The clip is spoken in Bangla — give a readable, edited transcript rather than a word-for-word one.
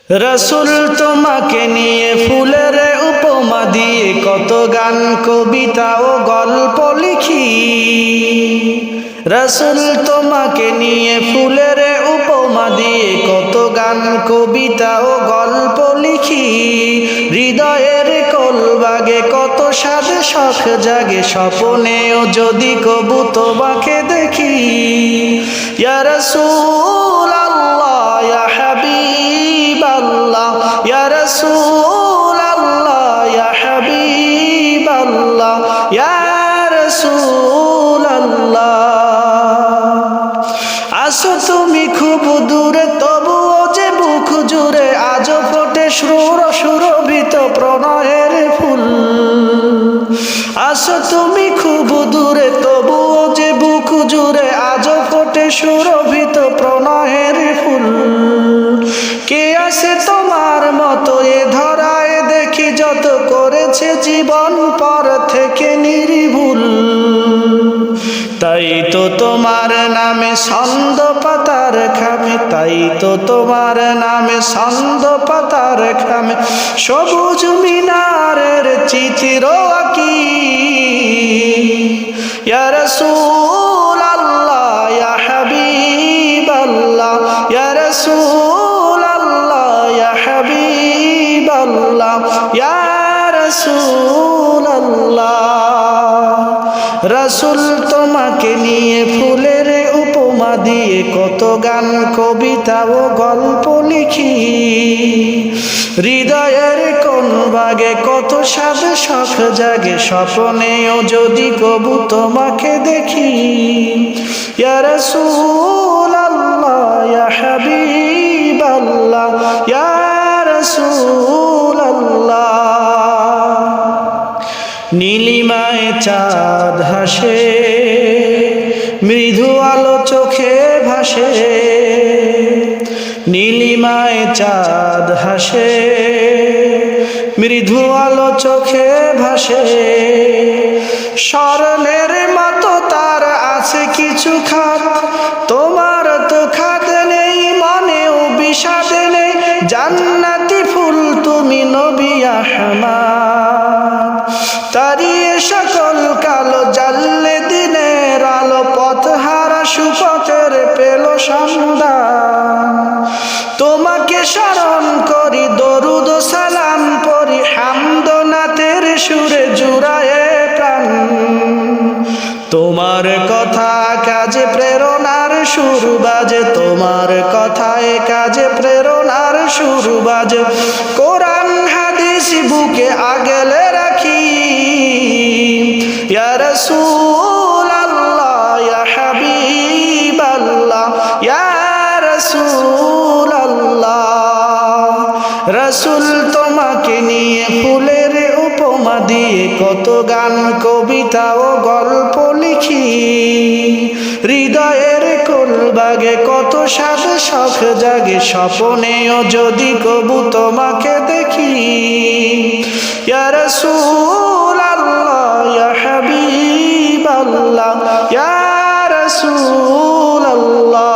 রসুল তোমাকে নিয়ে ফুলের উপমা দিয়ে কত গান কবিতা ও গল্প লিখি। রসুল তোমাকে নিয়ে ফুলের উপমা দিয়ে কত গান কবিতা ও গল্প লিখি। হৃদয়ের কোলবাগে কত সাধ শখ জাগে, স্বপ্নেও যদি কবু তোমাকে দেখি। ইয়া রাসূল আল্লাহ ইয়া হাবিব আল্লাহ, ইয়া রাসূল আল্লাহ ইয়া হাবিব আল্লাহ, ইয়া রাসূল আল্লাহ। আসো তুমি খুব দূরে, তবুও যে বুক জুড়ে আজও ফোটে সুরভিত প্রণয়ের ফুল। আসো তুমি খুব দূরে, তবুও যে বুক জুড়ে আজও ফোটে সুরভিত প্রণয়ের ফুল। কে আসে তোমার মতো এ ধরায় দেখি, যত করেছে জীবন পর থেকে নির্ভুল। তাই তো তোমার নামে ছন্দ পাতার খামে, তাই তো তোমার নামে ছন্দ পাতার খামে সবুজ মিনারের চিত্র আঁকি। ইয়া রাসূল আল্লাহ ইয়া হাবিব আল্লাহ, ইয়া রাসূল আল্লাহ ইয়া হাবিব আল্লাহ, ইয়া রাসূল আল্লাহ। রসুল তোমাকে নিয়ে ফুলের উপমা দিয়ে কত গান কবিতা ও গল্প লিখি। হৃদয়ের কোন বাগে কত সাধ শখ জাগে, স্বপ্নেও যদি কবু তোমাকে দেখি। ইয়া রাসূল আল্লাহ ইয়া হাবিব আল্লাহ, ইয়া রাসূল আল্লাহ। নীলিমায় চাঁদ হাসে, মৃদু আলো চোখে ভাসে। নীলিমায় চাঁদ হাসে, মৃদু আলো চোখে ভাসে। স্বর্ণের মতো তার আছে কিছু খাত, তোমার তো খাত নেই, মনেও বিষাদ নেই। জান্নাতি ফুল তুমি নবী আহমদ, তারিয়ে সকল কালো জাল্লে দিনের আলো। পথ হারা সুপথের পেল সন্ধান, তোমাকে স্মরণ করি দরুদ সালাম পড়ি, হামদ নাতের সুরে জুড়ায়ে প্রাণ। তোমার কথা কাজে প্রেরণার সুর বাজে, তোমার কথায় কাজে প্রেরণার সুর বাজে। কোরআন হাদিস বুকে আগলে রাখি। ইয়া রাসূল আল্লাহ ইয়া হাবিব আল্লাহ, ইয়া রাসূল আল্লাহ। রসুল তোমাকে নিয়ে ফুলের উপমা দিয়ে কত গান কবিতা ও গল্প লিখি। হৃদয়ের কোলবাগে কত সাধ শখ জাগে, স্বপ্নেও যদি কবু তোমাকে দেখি। ইয়া রাসূল আল্লাহ ইয়া হাবিব আল্লাহ, ইয়া রাসূল আল্লাহ।